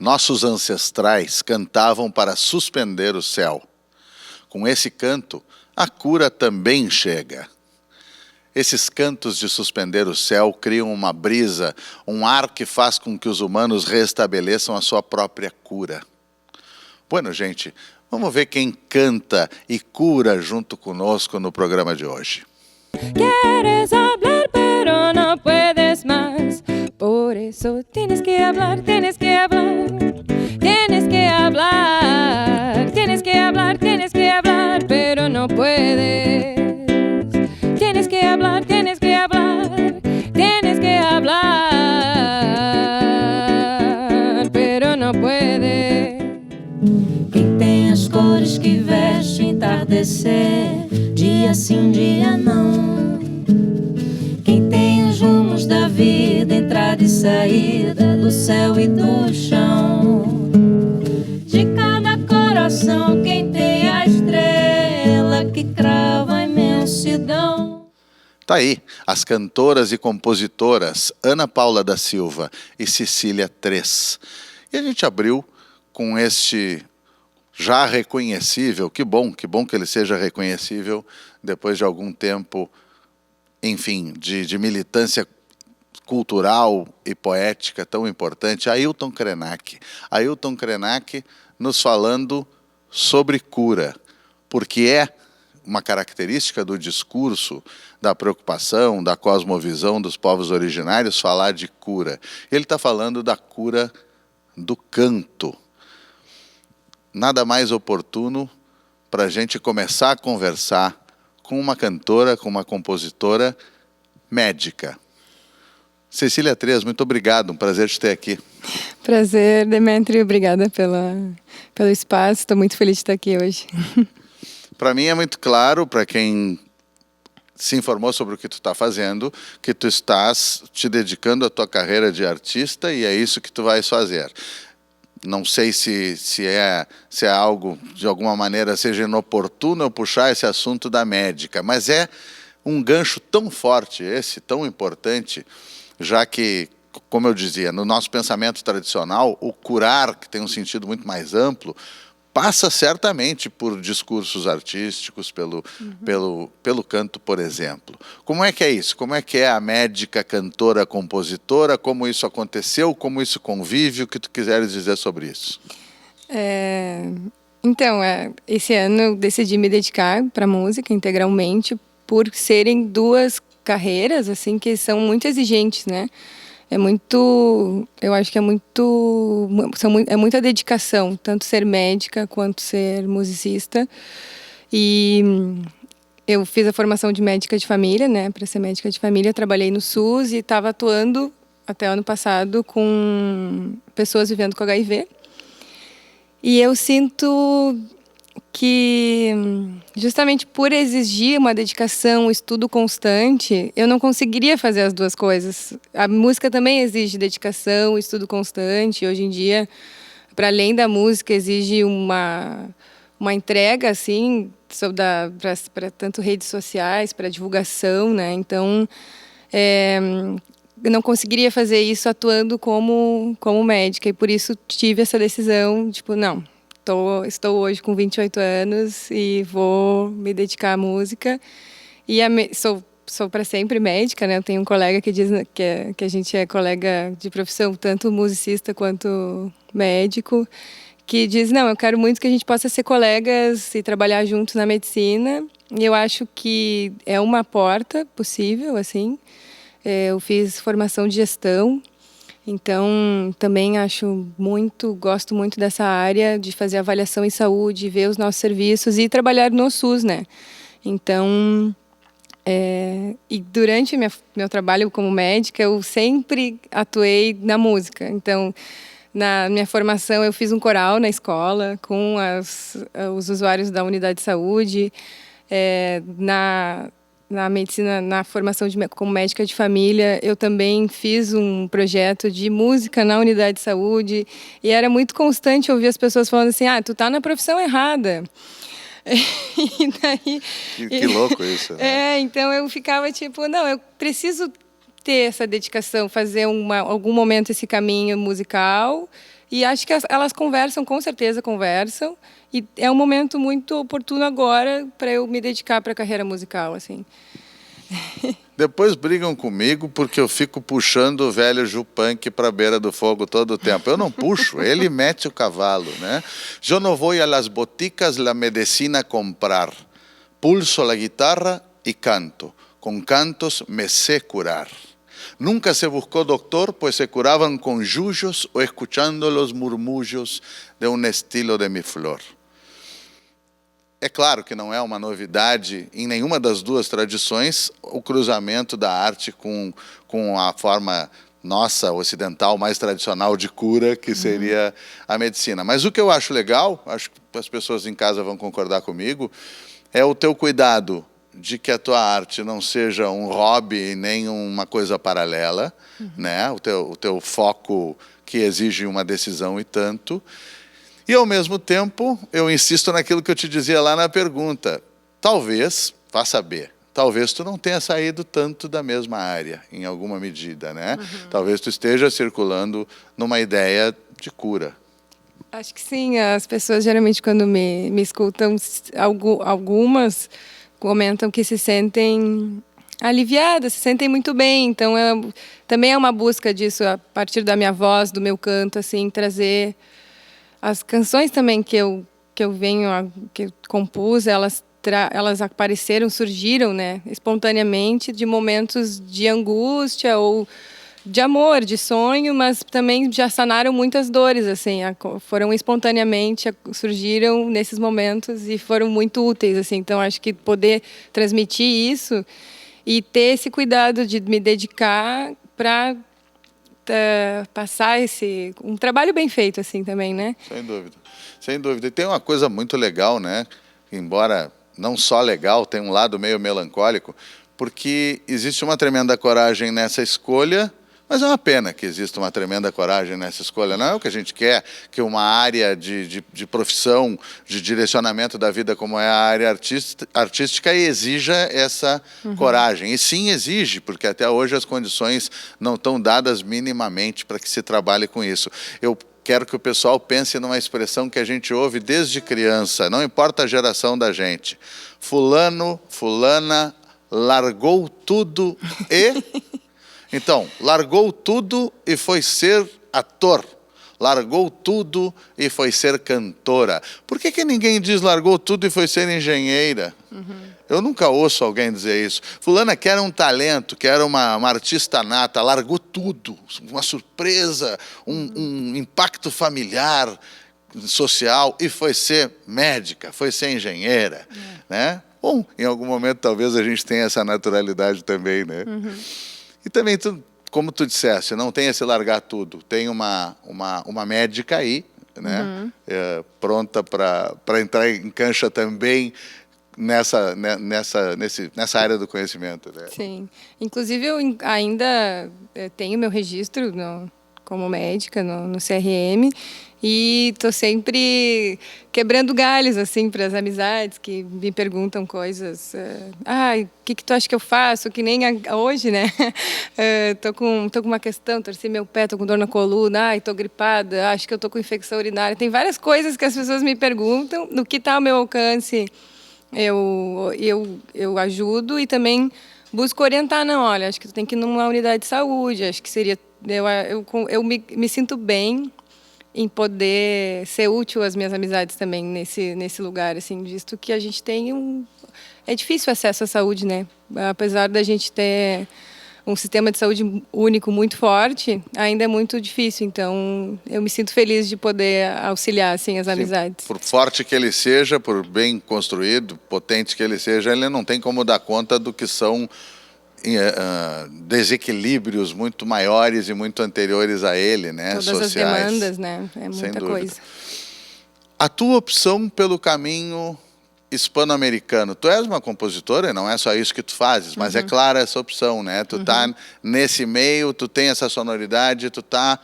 nossos ancestrais cantavam para suspender o céu. Com esse canto, a cura também chega. Esses cantos de suspender o céu criam uma brisa, um ar que faz com que os humanos restabeleçam a sua própria cura. Bueno, gente, vamos ver quem canta e cura junto conosco no programa de hoje. Quieres hablar, pero no puedes más. Por eso tienes que hablar, tienes que hablar. Tienes que hablar, tienes que hablar, tienes que hablar, pero no puedes. Tienes que hablar, tienes que hablar, tienes que hablar, pero no puedes. Quem tem as cores que veste entardecer, dia sim, dia não. Quem tem os rumos da vida, entrada e saída, do céu e do chão. De cada coração, quem tem a estrela que crava a imensidão. Tá aí, as cantoras e compositoras Ana Paula da Silva e Cecília Três. E a gente abriu com este já reconhecível, que bom que ele seja reconhecível depois de algum tempo, enfim, de militância cultural e poética tão importante, Ailton Krenak. Ailton Krenak nos falando sobre cura, porque é uma característica do discurso, da preocupação, da cosmovisão dos povos originários falar de cura. Ele está falando da cura do canto. Nada mais oportuno para a gente começar a conversar com uma cantora, com uma compositora médica. Cecília Três, muito obrigado, um prazer te ter aqui. Prazer, Demetrio, obrigada pelo espaço, estou muito feliz de estar aqui hoje. Para mim é muito claro, para quem se informou sobre o que tu está fazendo, que tu estás te dedicando à tua carreira de artista e é isso que tu vais fazer. Não sei se é algo, de alguma maneira, seja inoportuno eu puxar esse assunto da médica, mas é um gancho tão forte esse, tão importante, já que, como eu dizia, no nosso pensamento tradicional, o curar, que tem um sentido muito mais amplo, passa certamente por discursos artísticos, pelo canto, por exemplo. Como é que é isso? Como é que é a médica, cantora, compositora? Como isso aconteceu? Como isso convive? O que tu quiseres dizer sobre isso? Então, esse ano eu decidi me dedicar para a música integralmente, por serem duas carreiras assim que são muito exigentes, né? Eu acho que é muita dedicação, tanto ser médica quanto ser musicista. E eu fiz a formação de médica de família, né? Para ser médica de família, trabalhei no SUS e estava atuando até ano passado com pessoas vivendo com HIV. E eu sinto que, justamente por exigir uma dedicação, um estudo constante, eu não conseguiria fazer as duas coisas. A música também exige dedicação, estudo constante. Hoje em dia, para além da música, exige uma entrega, assim, para tanto redes sociais, para divulgação, né? Então, eu não conseguiria fazer isso atuando como médica. E por isso tive essa decisão, tipo, não. Estou hoje com 28 anos e vou me dedicar à música. E sou para sempre médica, né? Eu tenho um colega que diz que a gente é colega de profissão, tanto musicista quanto médico, que diz, não, eu quero muito que a gente possa ser colegas e trabalhar juntos na medicina. E eu acho que é uma porta possível, assim. Eu fiz formação de gestão. Então, também gosto muito dessa área de fazer avaliação em saúde, ver os nossos serviços e trabalhar no SUS, né? Então, e durante meu trabalho como médica, eu sempre atuei na música. Então, na minha formação, eu fiz um coral na escola com os usuários da unidade de saúde. Na medicina, na formação como médica de família, eu também fiz um projeto de música na unidade de saúde e era muito constante ouvir as pessoas falando assim, tu tá na profissão errada. E daí, que louco isso, né? Então eu ficava tipo, não, eu preciso ter essa dedicação, fazer algum momento esse caminho musical E acho que elas conversam, com certeza conversam. E é um momento muito oportuno agora para eu me dedicar para a carreira musical, assim. Depois brigam comigo porque eu fico puxando o velho Jupunk para a beira do fogo todo o tempo. Eu não puxo, ele mete o cavalo, né? Eu não vou a las boticas la medicina comprar. Pulso la guitarra y canto. Con cantos me sé curar. Nunca se buscó doctor, pues se curaban con yuyos o escuchando los murmullos de un estilo de mi flor. É claro que não é uma novidade em nenhuma das duas tradições o cruzamento da arte com a forma nossa, ocidental, mais tradicional de cura, que seria a medicina. Mas o que eu acho legal, acho que as pessoas em casa vão concordar comigo, é o teu cuidado de que a tua arte não seja um hobby nem uma coisa paralela, né? O teu foco que exige uma decisão e tanto. E, ao mesmo tempo, eu insisto naquilo que eu te dizia lá na pergunta. Talvez, vá saber, talvez tu não tenha saído tanto da mesma área, em alguma medida, né? Talvez tu esteja circulando numa ideia de cura. Acho que sim. As pessoas, geralmente, quando me escutam, algumas comentam que se sentem aliviadas, se sentem muito bem. Então, também é uma busca disso, a partir da minha voz, do meu canto, assim, trazer... As canções também que eu compus, elas apareceram, surgiram, né, espontaneamente de momentos de angústia ou de amor, de sonho, mas também já sanaram muitas dores, assim, foram espontaneamente, surgiram nesses momentos e foram muito úteis, assim. Então, acho que poder transmitir isso e ter esse cuidado de me dedicar para passar um trabalho bem feito, assim, também, né? Sem dúvida, sem dúvida. E tem uma coisa muito legal, né? Embora não só legal, tem um lado meio melancólico, porque existe uma tremenda coragem nessa escolha, mas é uma pena que exista uma tremenda coragem nessa escolha. Não é o que a gente quer, que uma área de profissão, de direcionamento da vida como é a área artística exija essa coragem. E sim exige, porque até hoje as condições não estão dadas minimamente para que se trabalhe com isso. Eu quero que o pessoal pense numa expressão que a gente ouve desde criança, não importa a geração da gente. Fulano, fulana, largou tudo e... Então, largou tudo e foi ser ator. Largou tudo e foi ser cantora. Por que ninguém diz largou tudo e foi ser engenheira? Eu nunca ouço alguém dizer isso. Fulana quer um talento, quer uma artista nata, largou tudo. Uma surpresa, um impacto familiar, social, e foi ser médica, foi ser engenheira. Né? Bom, em algum momento talvez a gente tenha essa naturalidade também, né? E também, como tu disseste, não tem esse largar tudo. Tem uma médica aí, né? Pronta para entrar em cancha também nessa área do conhecimento. Né? Sim. Inclusive, eu ainda tenho meu registro como médica no CRM e estou sempre quebrando galhos, assim, para as amizades que me perguntam coisas. O que tu acha que eu faço? Que nem hoje, né? Tô com uma questão, torci meu pé, tô com dor na coluna, tô gripada, acho que eu tô com infecção urinária. Tem várias coisas que as pessoas me perguntam, no que está ao meu alcance eu ajudo e também busco orientar. Não, olha, acho que tu tem que ir numa unidade de saúde, acho que seria... Eu me sinto bem em poder ser útil às minhas amizades também nesse lugar, assim, visto que a gente tem é difícil o acesso à saúde, né? Apesar da gente ter um sistema de saúde único muito forte, ainda é muito difícil. Então, eu me sinto feliz de poder auxiliar, assim, as amizades. Por forte que ele seja, por bem construído, potente que ele seja, ele não tem como dar conta do que são desequilíbrios muito maiores e muito anteriores a ele, né? Todas sociais. as demandas, né? É muita coisa. A tua opção pelo caminho hispano-americano, tu és uma compositora, não é só isso que tu fazes, mas é clara essa opção, né? Tu tá nesse meio, tu tem essa sonoridade, tu tá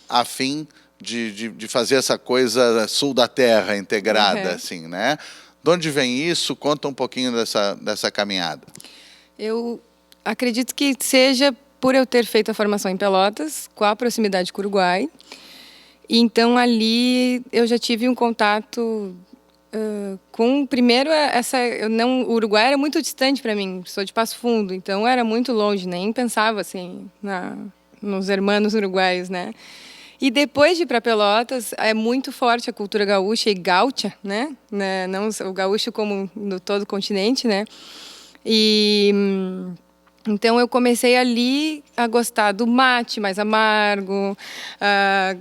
a fim de fazer essa coisa sul da terra integrada, assim, né? De onde vem isso? Conta um pouquinho dessa caminhada. Eu acredito que seja por eu ter feito a formação em Pelotas, com a proximidade com o Uruguai. E então ali eu já tive um contato com primeiro o Uruguai era muito distante para mim, sou de Passo Fundo, então era muito longe, nem pensava assim nos hermanos uruguaios, né? E depois de ir para Pelotas, é muito forte a cultura gaúcha e gaúcha, né? Não o gaúcho como no todo o continente, né? E então eu comecei ali a gostar do mate mais amargo, a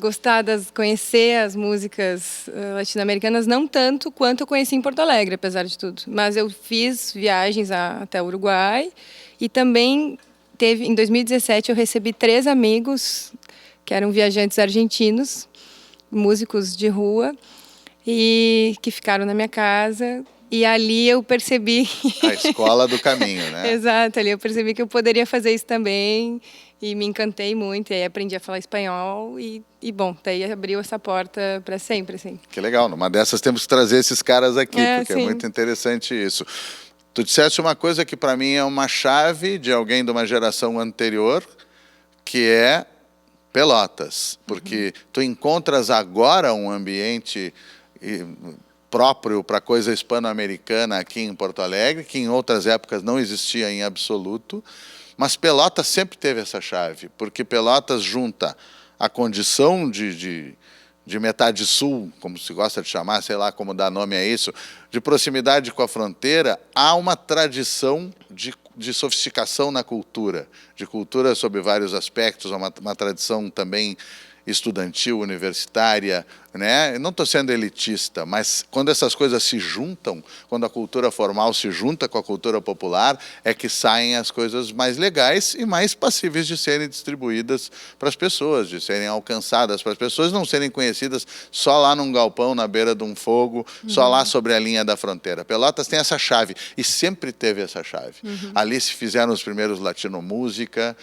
conhecer as músicas latino-americanas, não tanto quanto eu conheci em Porto Alegre, apesar de tudo. Mas eu fiz viagens até o Uruguai e também em 2017 eu recebi 3 amigos que eram viajantes argentinos, músicos de rua, e que ficaram na minha casa. E ali eu percebi... A escola do caminho, né? Exato, ali eu percebi que eu poderia fazer isso também e me encantei muito. E aí aprendi a falar espanhol e bom, daí abriu essa porta para sempre, assim. Que legal, numa dessas temos que trazer esses caras aqui, porque sim. É muito interessante isso. Tu disseste uma coisa que para mim é uma chave de alguém de uma geração anterior, que é Pelotas, porque tu encontras agora um ambiente próprio para coisa hispano-americana aqui em Porto Alegre, que em outras épocas não existia em absoluto, mas Pelotas sempre teve essa chave, porque Pelotas junta a condição de metade sul, como se gosta de chamar, sei lá como dar nome a isso, de proximidade com a fronteira, há uma tradição de sofisticação na cultura, de cultura sob vários aspectos, uma tradição também estudantil, universitária, né? Eu não estou sendo elitista, mas quando essas coisas se juntam, quando a cultura formal se junta com a cultura popular, é que saem as coisas mais legais e mais passíveis de serem distribuídas para as pessoas, de serem alcançadas para as pessoas, não serem conhecidas só lá num galpão, na beira de um fogo, só lá sobre a linha da fronteira. Pelotas tem essa chave, e sempre teve essa chave. Ali se fizeram os primeiros Latino-música,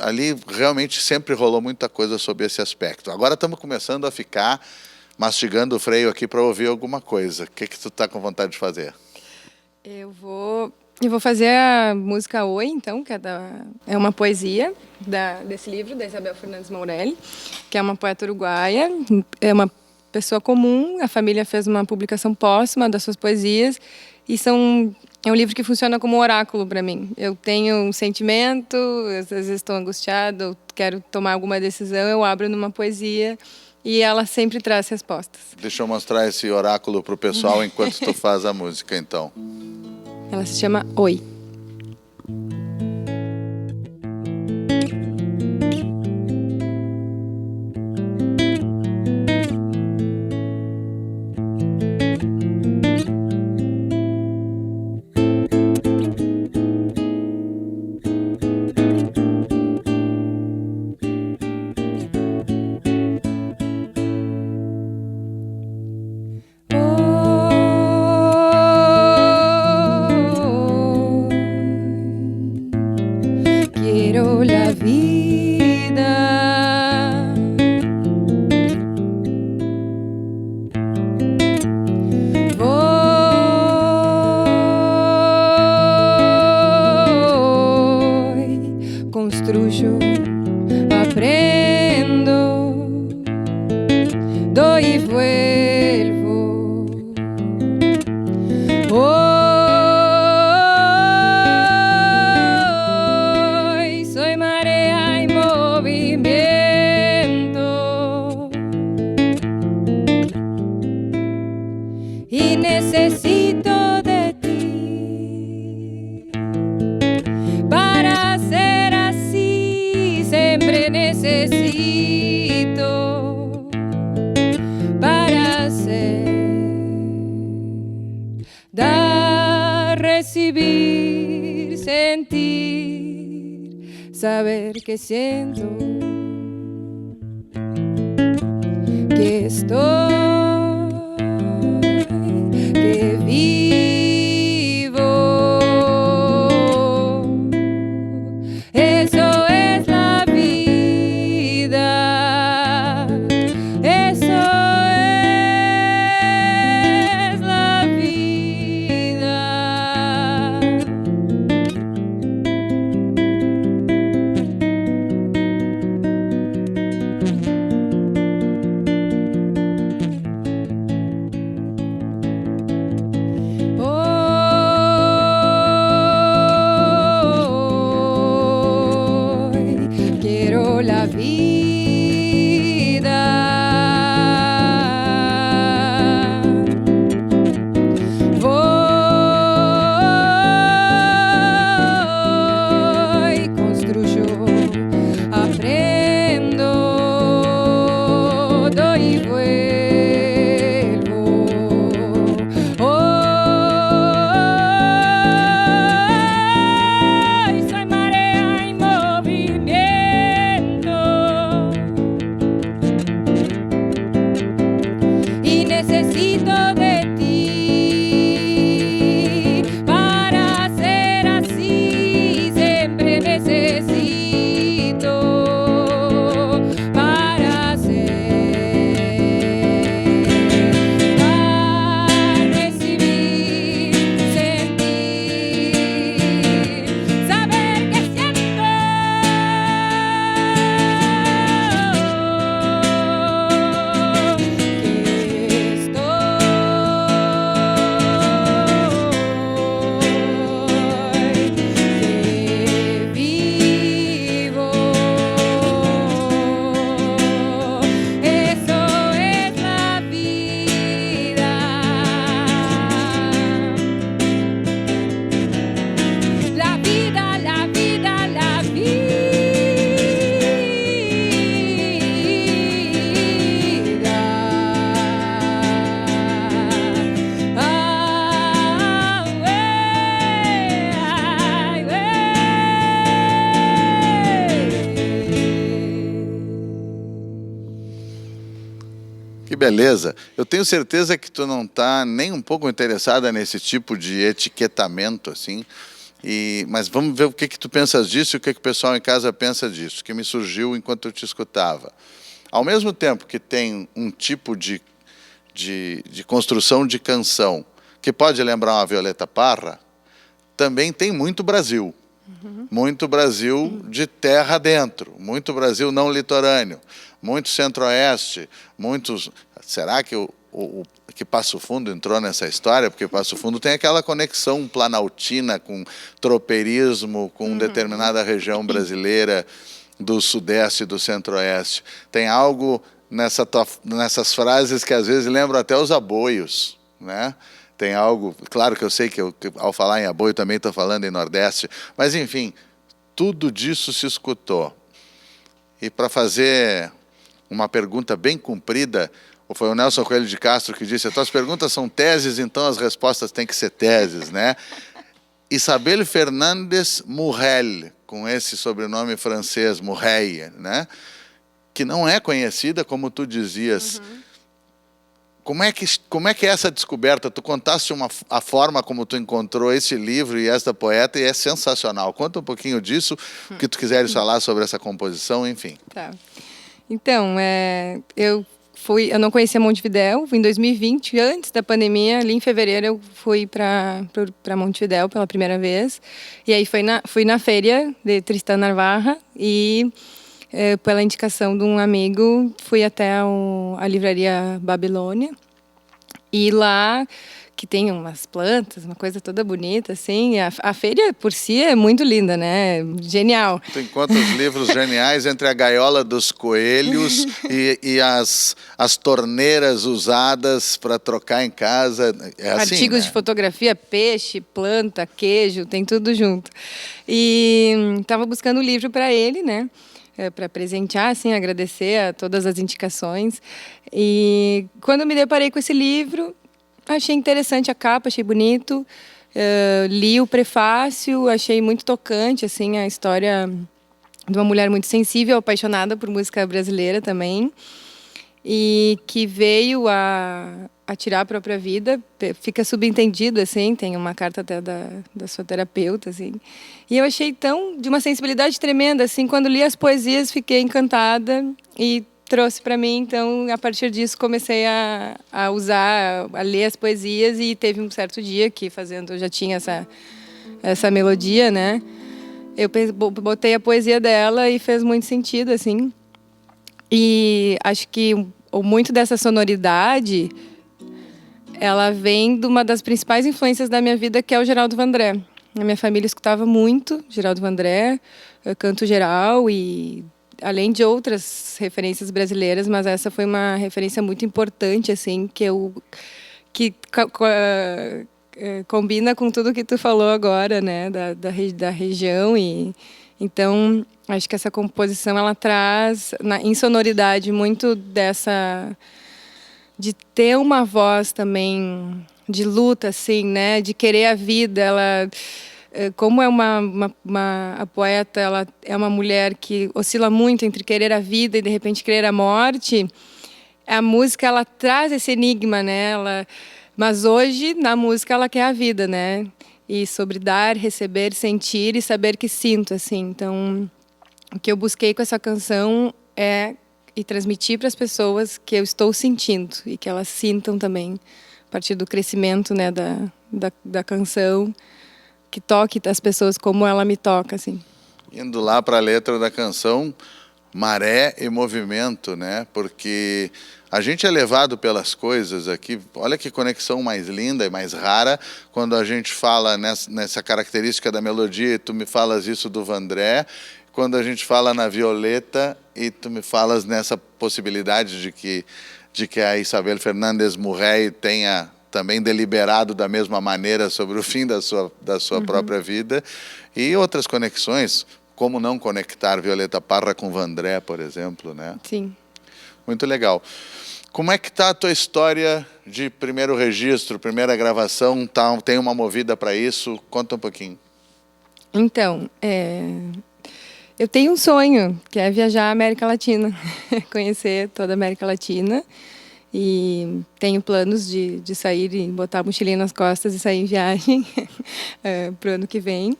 ali realmente sempre rolou muita coisa sobre esse aspecto. Agora estamos começando a ficar mastigando o freio aqui para ouvir alguma coisa. O que tu está com vontade de fazer? Eu vou fazer a música Oi, então, que é uma poesia desse livro, da Isabel Fernandes Morelli, que é uma poeta uruguaia, é uma pessoa comum, a família fez uma publicação póstuma das suas poesias, e é um livro que funciona como um oráculo para mim. Eu tenho um sentimento, às vezes estou angustiado, quero tomar alguma decisão, eu abro numa poesia e ela sempre traz respostas. Deixa eu mostrar esse oráculo para o pessoal enquanto tu faz a música, então. Ela se chama Oi. Quiero la vida, voy, construyo, aprendo, doy y vuelvo. Soy marea y movimiento y necesito de ti para ser así. Siempre necesito para ser, dar, recibir, sentir, saber que siento, que estoy, que vivo. Eso es la vida, eso es la vida. beleza. Eu tenho certeza que tu não está nem um pouco interessada nesse tipo de etiquetamento, assim. Mas vamos ver o que tu pensas disso e o que o pessoal em casa pensa disso, que me surgiu enquanto eu te escutava. Ao mesmo tempo que tem um tipo de construção de canção que pode lembrar uma Violeta Parra, também tem muito Brasil. Muito Brasil de terra dentro, muito Brasil não litorâneo, muito centro-oeste, muitos... Será que que Passo Fundo entrou nessa história? Porque Passo Fundo tem aquela conexão planaltina com tropeirismo, com determinada região brasileira do sudeste e do centro-oeste. Tem algo nessas frases que às vezes lembram até os aboios, né? Tem algo, claro que eu sei que ao falar em aboio também estou falando em Nordeste, mas enfim, tudo disso se escutou. E para fazer uma pergunta bem comprida, foi o Nelson Coelho de Castro que disse: as tuas perguntas são teses, então as respostas têm que ser teses, né? Isabelle Fernandes Murrell, com esse sobrenome francês, Murrell, né? Que não é conhecida, como tu dizias. Como é que é essa descoberta? Tu contaste a forma como tu encontrou esse livro e esta poeta, e é sensacional. Conta um pouquinho disso, o que tu quiseres falar sobre essa composição, enfim. Tá. Então, eu não conhecia Montevidéu, em 2020, antes da pandemia, ali em fevereiro, eu fui para Montevidéu pela primeira vez. E aí fui na feira de Tristan Narvarra e... pela indicação de um amigo, fui até a livraria Babilônia, e lá, que tem umas plantas, uma coisa toda bonita, assim, a feira por si é muito linda, né? Genial. Tu encontra os livros geniais entre a gaiola dos coelhos e as torneiras usadas para trocar em casa. É assim, artigos, né? de fotografia, peixe, planta, queijo, tem tudo junto. E estava buscando o livro para ele, né? Para presentear, assim, agradecer a todas as indicações. E quando eu me deparei com esse livro, achei interessante a capa, achei bonito. Li o prefácio, achei muito tocante, assim, a história de uma mulher muito sensível, apaixonada por música brasileira também, e que veio a tirar a própria vida. Fica subentendido, assim, tem uma carta até da sua terapeuta, assim. E eu achei de uma sensibilidade tremenda, assim, quando li as poesias, fiquei encantada e trouxe para mim. Então, a partir disso, comecei a ler as poesias, e teve um certo dia que eu já tinha essa melodia, né? Eu botei a poesia dela e fez muito sentido, assim. E acho que muito dessa sonoridade, ela vem de uma das principais influências da minha vida, que é o Geraldo Vandré. A minha família escutava muito Geraldo Vandré, canto geral, e além de outras referências brasileiras, mas essa foi uma referência muito importante, assim, que combina com tudo que tu falou agora, né, da região. E então acho que essa composição, ela traz em sonoridade muito de ter uma voz também de luta, assim, né? De querer a vida. Ela, como é a poeta, ela é uma mulher que oscila muito entre querer a vida e de repente querer a morte. A música, ela traz esse enigma, né? Mas hoje na música ela quer a vida, né? E sobre dar, receber, sentir e saber que sinto, assim. Então, o que eu busquei com essa canção é e transmitir para as pessoas que eu estou sentindo e que elas sintam também, a partir do crescimento, né, da canção, que toque as pessoas como ela me toca, assim. Indo lá para a letra da canção, maré e movimento, né? Porque a gente é levado pelas coisas aqui. Olha que conexão mais linda e mais rara quando a gente fala nessa característica da melodia, e tu me falas isso do Vandré. Quando a gente fala na Violeta e tu me falas nessa possibilidade de que a Isabelle Fernandes Murrell tenha também deliberado da mesma maneira sobre o fim da sua própria vida, e outras conexões, como não conectar Violeta Parra com Vandré, por exemplo, né? Sim. Muito legal. Como é que está a tua história de primeiro registro, primeira gravação? Tem uma movida para isso? Conta um pouquinho. Então, eu tenho um sonho, que é viajar à América Latina, conhecer toda a América Latina. E tenho planos de sair e botar a mochilinha nas costas e sair em viagem para o ano que vem.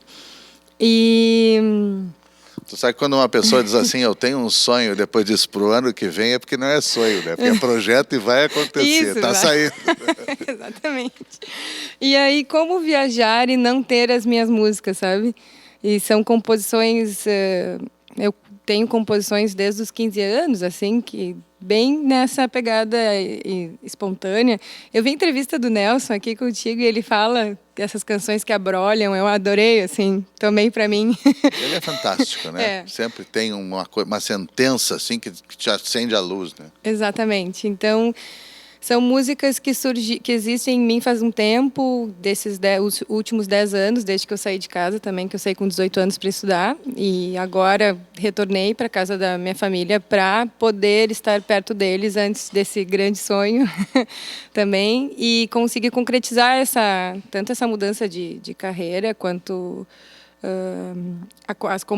E Tu sabe quando uma pessoa diz assim, eu tenho um sonho, depois diz pro ano que vem, é porque não é sonho, né? Porque é projeto e vai acontecer, isso, tá vai. saindo. Exatamente. E aí, como viajar e não ter as minhas músicas, sabe? E são composições... eu tenho composições desde os 15 anos, assim, que bem nessa pegada espontânea. Eu vi a entrevista do Nelson aqui contigo e ele fala essas canções que abrolham, eu adorei, assim, tomei para mim. Ele é fantástico, né? É. Sempre tem uma sentença, assim, que te acende a luz, né? Exatamente. Então, são músicas que existem em mim faz um tempo, os últimos 10 anos, desde que eu saí de casa também, que eu saí com 18 anos para estudar. E agora retornei para casa da minha família para poder estar perto deles antes desse grande sonho também. E conseguir concretizar tanto essa mudança de carreira quanto...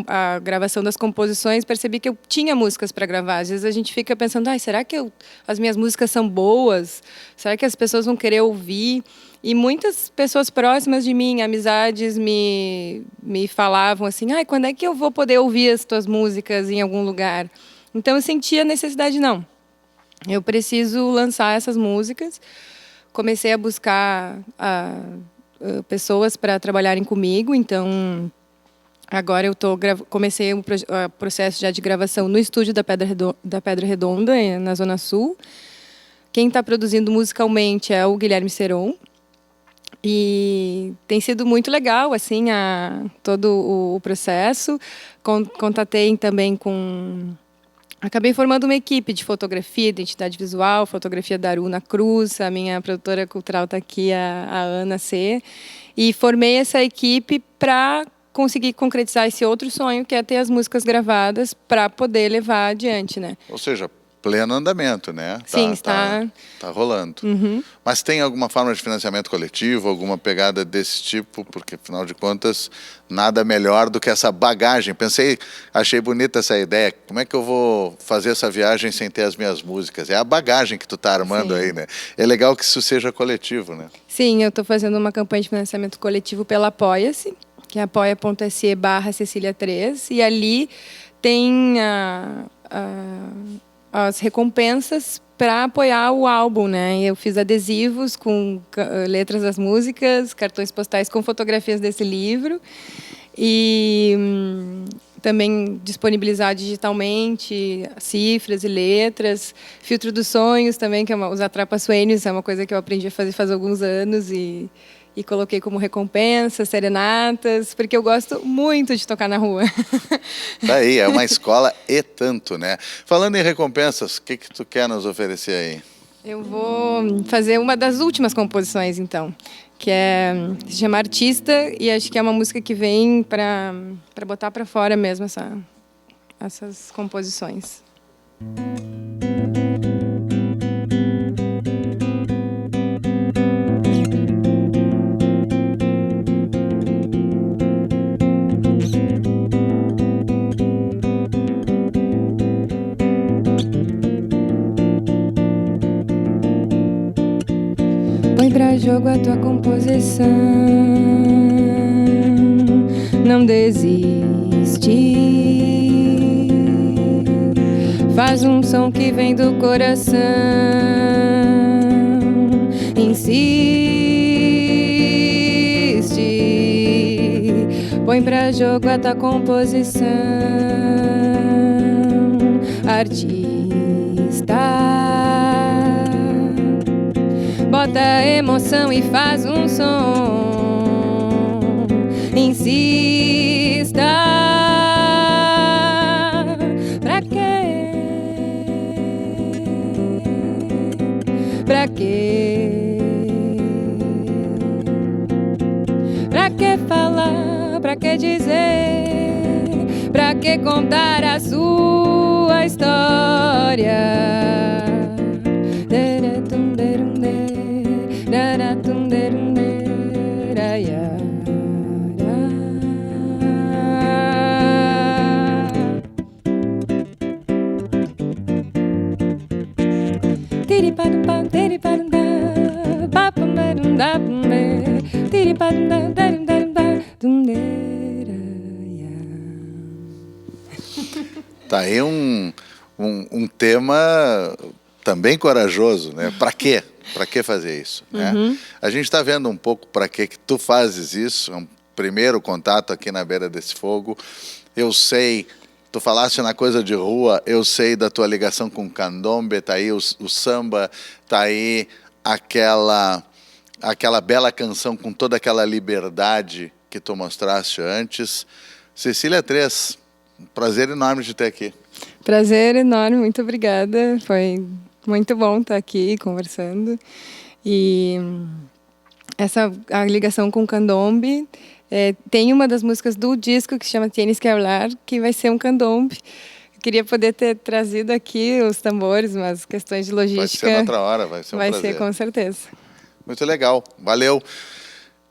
a gravação das composições, percebi que eu tinha músicas para gravar. Às vezes a gente fica pensando, será que as minhas músicas são boas? Será que as pessoas vão querer ouvir? E muitas pessoas próximas de mim, amizades, me falavam assim, quando é que eu vou poder ouvir as tuas músicas em algum lugar? Então eu sentia a necessidade, não. Eu preciso lançar essas músicas. Comecei a buscar pessoas para trabalharem comigo, então agora eu comecei o processo já de gravação no estúdio da Pedra Redonda, na Zona Sul. Quem está produzindo musicalmente é o Guilherme Seron. E tem sido muito legal, assim, todo o processo. Contatei também acabei formando uma equipe de fotografia, identidade visual, fotografia da Aruna Cruz, a minha produtora cultural está aqui, a Ana C. E formei essa equipe para conseguir concretizar esse outro sonho, que é ter as músicas gravadas para poder levar adiante, né? Ou seja, pleno andamento, né? Sim, está... Tá rolando. Uhum. Mas tem alguma forma de financiamento coletivo, alguma pegada desse tipo? Porque, afinal de contas, nada melhor do que essa bagagem. Achei bonita essa ideia. Como é que eu vou fazer essa viagem sem ter as minhas músicas? É a bagagem que tu tá armando. Sim. Aí, né? É legal que isso seja coletivo, né? Sim, eu estou fazendo uma campanha de financiamento coletivo pela Apoia-se, que é apoia.se/Cecília3, e ali tem as recompensas para apoiar o álbum, né? Eu fiz adesivos com letras das músicas, cartões postais com fotografias desse livro e também disponibilizar digitalmente cifras e letras, filtro dos sonhos também, que é os atrapa-sueños, é uma coisa que eu aprendi a fazer faz alguns anos e coloquei como recompensa, serenatas, porque eu gosto muito de tocar na rua. Daí, é uma escola e tanto, né? Falando em recompensas, o que tu quer nos oferecer aí? Eu vou fazer uma das últimas composições, então, que se chama Artista, e acho que é uma música que vem para botar para fora mesmo essas composições. Põe pra jogo a tua composição, não desiste. Faz um som que vem do coração, insiste. Põe pra jogo a tua composição, artista. Bota emoção e faz um som, insista. Pra quê? Pra quê? Pra que falar? Pra que dizer? Pra que contar a sua história? Tá aí um tema também corajoso, né? Para quê? Para que fazer isso? Né? A gente está vendo um pouco para que tu fazes isso. É um primeiro contato aqui na Beira desse Fogo. Eu sei, tu falaste na coisa de rua, eu sei da tua ligação com o candombe, tá aí o samba, tá aí aquela bela canção com toda aquela liberdade que tu mostraste antes. Cecília 3, um prazer enorme de ter aqui. Prazer enorme, muito obrigada. Foi muito bom estar aqui conversando. E a ligação com o candombe, tem uma das músicas do disco que se chama Tienes que Hablar, que vai ser um candombe. Eu queria poder ter trazido aqui os tambores, mas questões de logística... Vai ser noutra hora, vai ser um prazer. Vai ser, com certeza. Muito legal, valeu.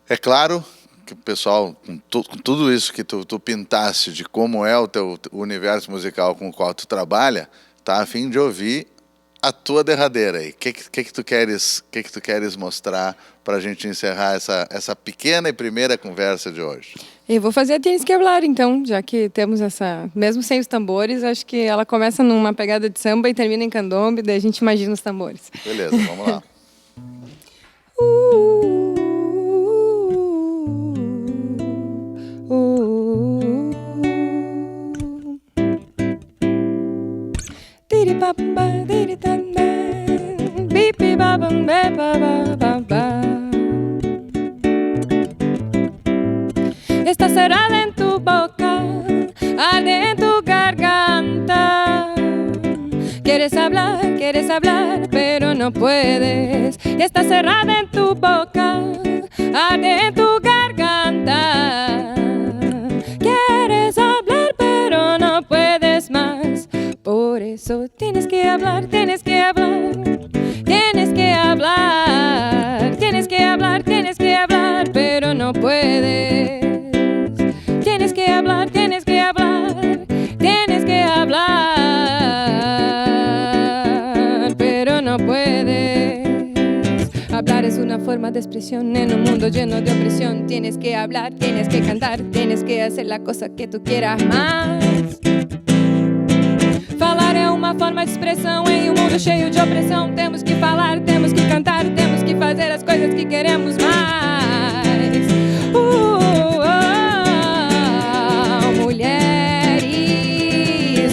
É claro que o pessoal, com tudo isso que tu pintaste de como é o teu universo musical com o qual tu trabalha, tá a fim de ouvir a tua derradeira aí. O que tu queres mostrar para a gente encerrar essa pequena e primeira conversa de hoje? Eu vou fazer a Tienes que Hablar, então, já que temos essa... Mesmo sem os tambores, acho que ela começa numa pegada de samba e termina em candombe, daí a gente imagina os tambores. Beleza, vamos lá. Está cerrada en tu boca, arde en tu garganta. Quieres hablar, pero no puedes. Está cerrada en tu boca, arde en tu garganta. Quieres hablar, pero no puedes más. Por eso tienes que hablar, tienes que hablar, tienes que hablar, tienes que hablar, tienes que hablar, pero no puedes. Tienes que hablar, tienes que hablar, tienes que hablar, pero no puedes. Hablar es una forma de expresión en un mundo lleno de opresión. Tienes que hablar, tienes que cantar, tienes que hacer la cosa que tú quieras más. Falar é uma forma de expressão em um mundo cheio de opressão. Temos que falar, temos que cantar, temos que fazer as coisas que queremos mais. Mulheres,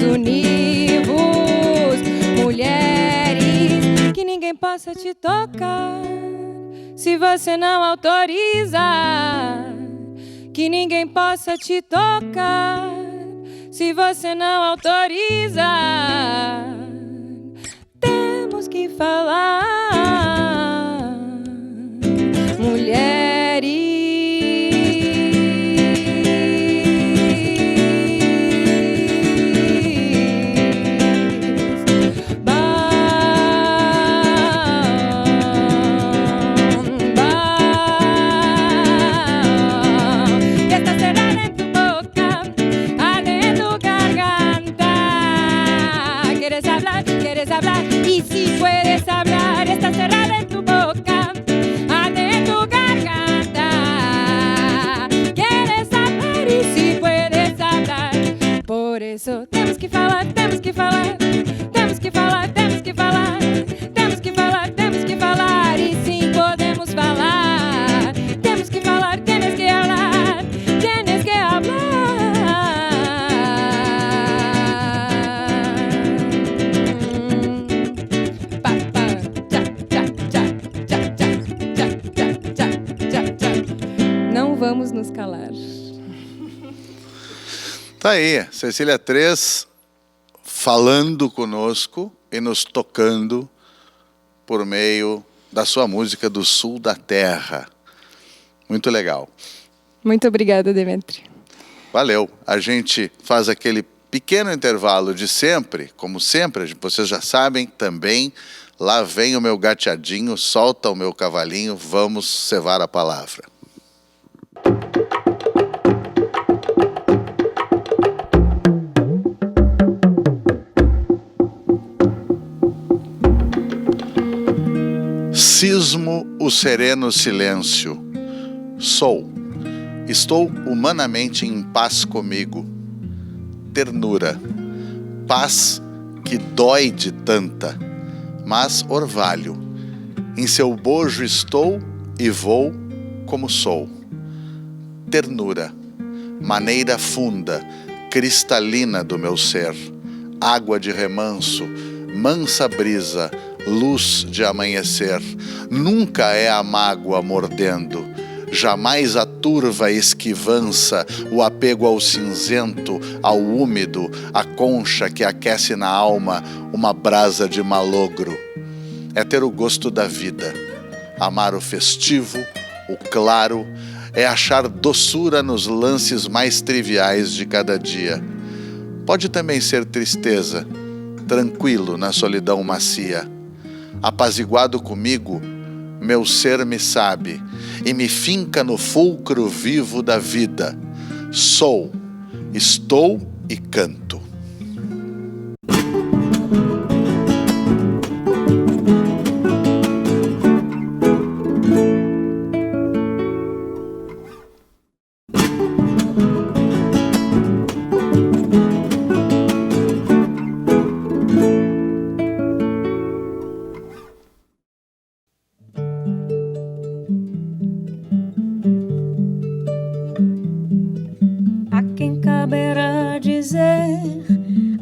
univos, mulheres, que ninguém possa te tocar se você não autoriza. Que ninguém possa te tocar se você não autoriza. Temos que falar, mulheres. Y si puedes hablar, está cerrada en tu boca, arde en tu garganta. Quieres hablar y si puedes hablar. Por eso temos que falar, temos que falar, temos que falar, temos que falar, temos que falar, temos que falar. E sim, podemos falar. Temos que falar, tienes que hablar, tienes que hablar. Vamos nos calar. Tá aí, Cecília 3 falando conosco e nos tocando por meio da sua música do Sul da Terra. Muito legal. Muito obrigada, Demetri. Valeu. A gente faz aquele pequeno intervalo de sempre, como sempre, vocês já sabem também. Lá vem o meu gateadinho, solta o meu cavalinho, vamos cevar a palavra. Cismo o sereno silêncio, Sou. Estou humanamente em paz comigo. Ternura. Paz que dói de tanta, mas orvalho. Em seu bojo estou e vou como sou. Ternura. Maneira funda, cristalina do meu ser. Água de remanso, mansa brisa, luz de amanhecer. Nunca é a mágoa mordendo, jamais a turva esquivança, o apego ao cinzento, ao úmido, a concha que aquece na alma uma brasa de malogro. É ter o gosto da vida, amar o festivo, o claro, é achar doçura nos lances mais triviais de cada dia. Pode também ser tristeza, tranquilo na solidão macia. Apaziguado comigo, meu ser me sabe e me finca no fulcro vivo da vida. Sou, estou e canto.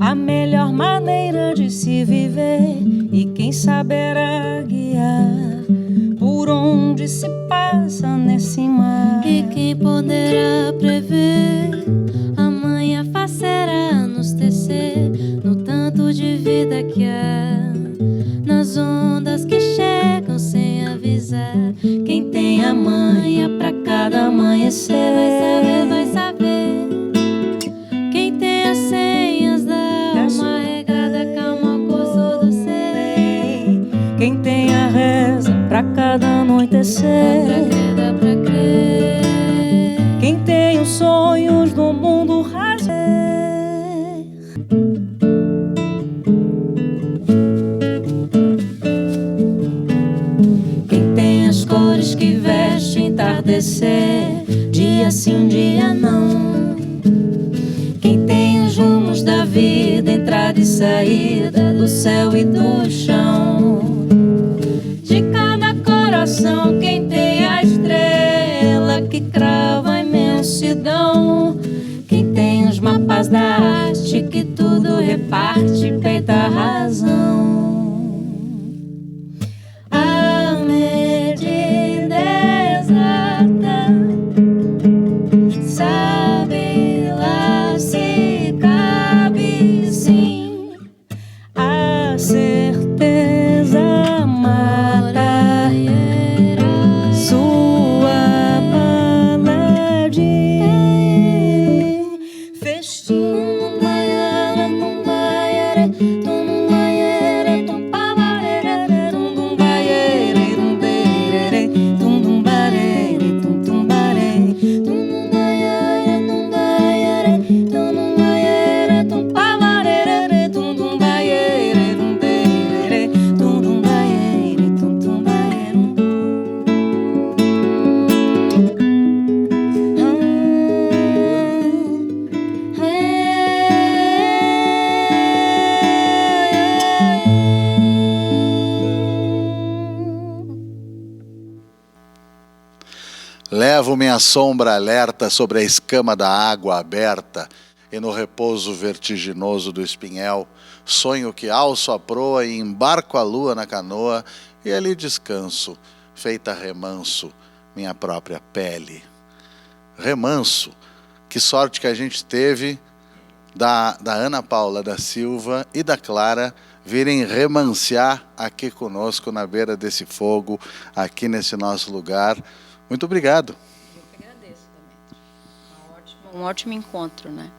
A melhor maneira de se viver, e quem saberá guiar por onde se passa nesse mar. E quem poderá prever a manha faceira nos tecer, no tanto de vida que há, nas ondas que chegam sem avisar. Quem tem a manha pra cada amanhecer vai saber. Quem tem as senhas da alma regrada, calma, gozo do ser. Quem tem a reza pra cada anoitecer, Dá pra crer. quem tem os sonhos do mundo raso. Quem tem as cores que veste entardecer, dia sim, dia não. Quem tem os rumos da vida, entrada e saída, do céu e do chão. De cada coração, quem tem a estrela que crava a imensidão. Quem tem os mapas da arte que tudo reparte, peita a razão. A medida exata, sabe lá se cabe sim. A certeza mata sua paladinha. Festim baiana, tum baiere, tum baiere, tum pavarere, tum baiere, tum derere, tum barere, tum bare, tum baiere, tum baiere, tum baiere, tum pavarere, tum baiere, tum derere, tum baiere, tum baiere. Levo minha sombra alerta sobre a escama da água aberta, e no repouso vertiginoso do espinhel, sonho que alço a proa e embarco a lua na canoa, e ali descanso, feita remanso, minha própria pele. Remanso, que sorte que a gente teve da Ana Paula da Silva e da Clara virem remanciar aqui conosco na beira desse fogo, aqui nesse nosso lugar. Muito obrigado. Eu que agradeço também. Um ótimo encontro, né?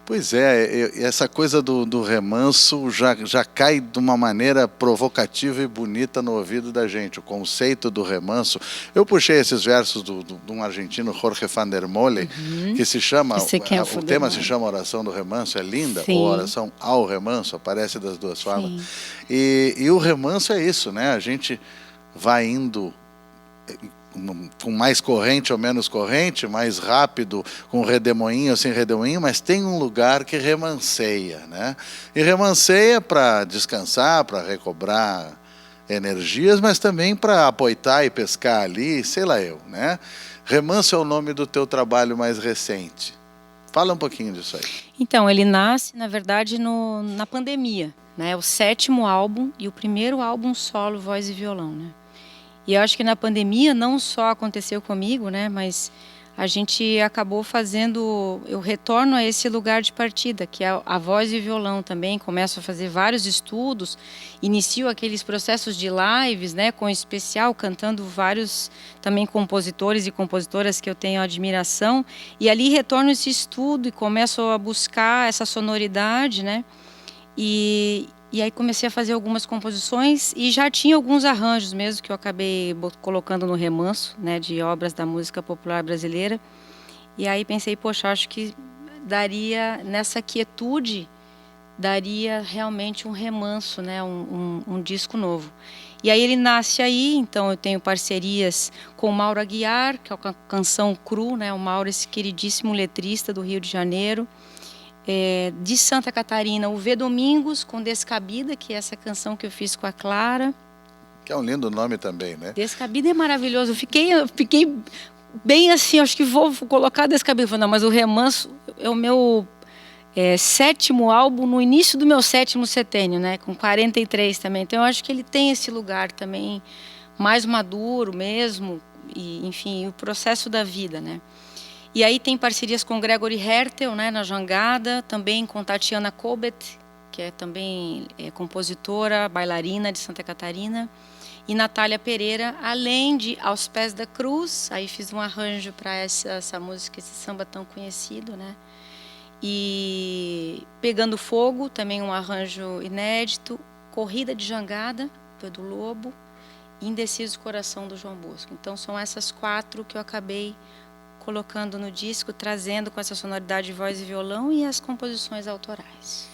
Pois é, essa coisa do remanso já cai de uma maneira provocativa e bonita no ouvido da gente. O conceito do remanso. Eu puxei esses versos de um argentino, Jorge van der Molle, que se chama, o tema se chama Oração do Remanso, é linda, Sim. ou Oração ao Remanso, aparece das duas formas. Sim. E o remanso é isso, né? A gente vai indo com mais corrente ou menos corrente, mais rápido, com redemoinho ou sem redemoinho, mas tem um lugar que remanceia, né? E remanceia para descansar, para recobrar energias, mas também para apoitar e pescar ali, sei lá eu, né? Remanso é o nome do teu trabalho mais recente. Fala um pouquinho disso aí. Então, ele nasce, na verdade, na pandemia, né? O 7º álbum e o primeiro álbum solo, voz e violão, né? E eu acho que na pandemia não só aconteceu comigo, né? Mas a gente acabou fazendo... Eu retorno a esse lugar de partida, que é a voz e violão também. Começo a fazer vários estudos, inicio aqueles processos de lives, né? Com especial, cantando vários também compositores e compositoras que eu tenho admiração. E ali retorno esse estudo e começo a buscar essa sonoridade, né? E aí comecei a fazer algumas composições e já tinha alguns arranjos mesmo que eu acabei colocando no remanso, né, de obras da música popular brasileira. E aí pensei, poxa, acho que daria, nessa quietude, daria realmente um remanso, né, um disco novo. E aí ele nasce aí, então eu tenho parcerias com o Mauro Aguiar, que é a Canção Cru, né, o Mauro, esse queridíssimo letrista do Rio de Janeiro. De Santa Catarina, o V. Domingos, com Descabida, que é essa canção que eu fiz com a Clara. Que é um lindo nome também, né? Descabida é maravilhoso. Eu fiquei bem assim, acho que vou colocar Descabida. Falei, não, mas o Remanso é o meu 7º álbum, no início do meu 7º setênio, né? Com 43 também. Então eu acho que ele tem esse lugar também mais maduro mesmo, e, enfim, o processo da vida, né? E aí tem parcerias com Gregory Hertel, né, na jangada, também com Tatiana Colbert, que é também compositora, bailarina de Santa Catarina, e Natália Pereira, além de Aos Pés da Cruz. Aí fiz um arranjo para essa música, esse samba tão conhecido, né? E Pegando Fogo, também um arranjo inédito, Corrida de Jangada, do Edu Lobo, e Indeciso Coração, do João Bosco. Então são essas 4 que eu acabei colocando no disco, trazendo com essa sonoridade de voz e violão e as composições autorais.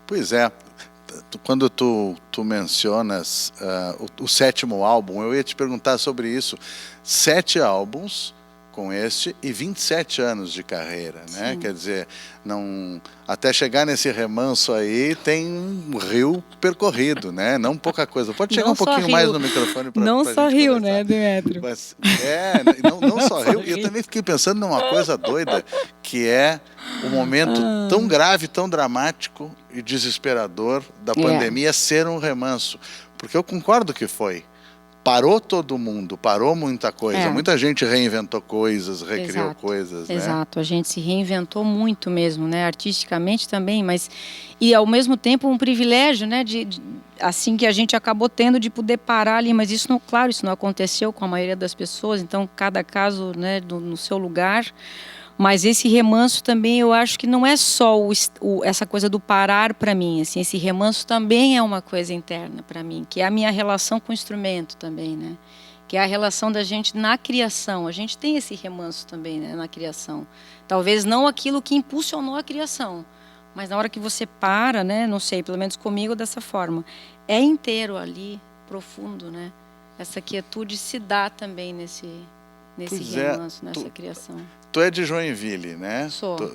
Pois é, quando tu mencionas o 7º álbum, eu ia te perguntar sobre isso. 7 álbuns com este e 27 anos de carreira, né? Sim. Quer dizer, até chegar nesse remanso aí tem um rio percorrido, né? Não pouca coisa. Pode chegar um pouquinho mais no microfone para não só rio, né, Demetrio? Mas, não só rio. Eu também fiquei pensando numa coisa doida, que é o momento tão grave, tão dramático e desesperador da pandemia ser um remanso. Porque eu concordo que foi. Parou todo mundo, parou muita coisa. Muita gente reinventou coisas, recriou coisas, né? Exato, a gente se reinventou muito mesmo, né? Artisticamente também, mas... E ao mesmo tempo um privilégio, né? Assim que a gente acabou tendo de poder parar ali, mas isso não, claro, isso não aconteceu com a maioria das pessoas, então cada caso, né, no seu lugar. Mas esse remanso também, eu acho que não é só essa coisa do parar para mim. Assim, esse remanso também é uma coisa interna para mim, que é a minha relação com o instrumento também, né? Que é a relação da gente na criação. A gente tem esse remanso também, né, na criação. Talvez não aquilo que impulsionou a criação, mas na hora que você para, né? Não sei, pelo menos comigo dessa forma. É inteiro ali, profundo, né? Essa quietude se dá também nesse remanso, nessa criação. Tu é de Joinville, né? Sou.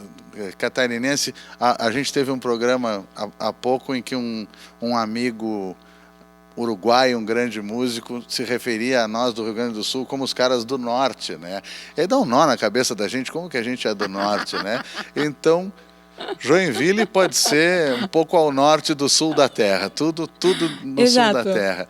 Catarinense. A gente teve um programa há pouco em que um amigo uruguaio, um grande músico, se referia a nós do Rio Grande do Sul como os caras do norte, né? Ele dá um nó na cabeça da gente, como que a gente é do norte, né? Então, Joinville pode ser um pouco ao norte do sul da terra, tudo no Exato. sul da terra.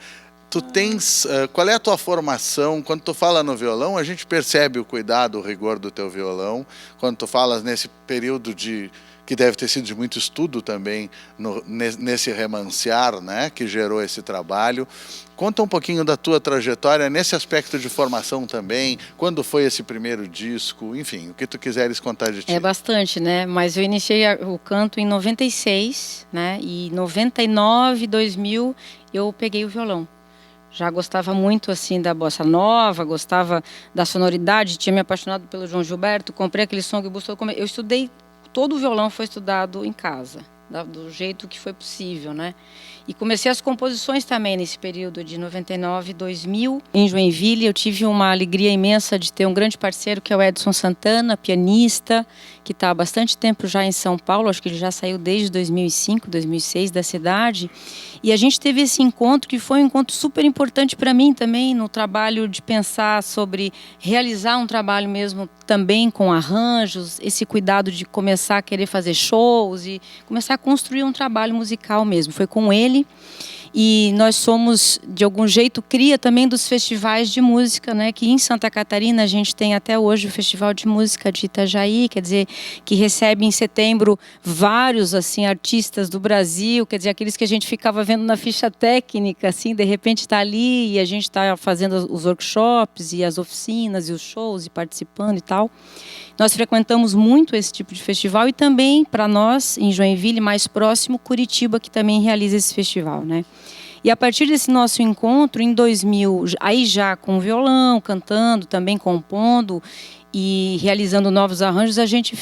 Tu tens, qual é a tua formação? Quando tu fala no violão, a gente percebe o cuidado, o rigor do teu violão. Quando tu falas nesse período que deve ter sido de muito estudo também, nesse remanciar, né, que gerou esse trabalho. Conta um pouquinho da tua trajetória nesse aspecto de formação também. Quando foi esse primeiro disco? Enfim, o que tu quiseres contar de ti. É bastante, né? Mas eu iniciei o canto em 96, né? E 99, 2000, eu peguei o violão. Já gostava muito assim da bossa nova, gostava da sonoridade, tinha me apaixonado pelo João Gilberto, comprei aquele songbus, eu estudei, todo o violão foi estudado em casa, do jeito que foi possível, né? E comecei as composições também nesse período de 99, 2000. Em Joinville eu tive uma alegria imensa de ter um grande parceiro que é o Edson Santana, pianista, que está há bastante tempo já em São Paulo, acho que ele já saiu desde 2005, 2006 da cidade. E a gente teve esse encontro que foi um encontro super importante para mim também, no trabalho de pensar sobre realizar um trabalho mesmo também com arranjos, esse cuidado de começar a querer fazer shows e começar a construir um trabalho musical mesmo. Foi com ele. E nós somos, de algum jeito, cria também dos festivais de música, né? Que em Santa Catarina a gente tem até hoje o Festival de Música de Itajaí, quer dizer, que recebe em setembro vários assim artistas do Brasil, quer dizer, aqueles que a gente ficava vendo na ficha técnica, assim, de repente está ali e a gente está fazendo os workshops e as oficinas e os shows e participando e tal. Nós frequentamos muito esse tipo de festival e também, para nós, em Joinville, mais próximo, Curitiba, que também realiza esse festival, né? E a partir desse nosso encontro, em 2000, aí já com violão, cantando, também compondo e realizando novos arranjos, a gente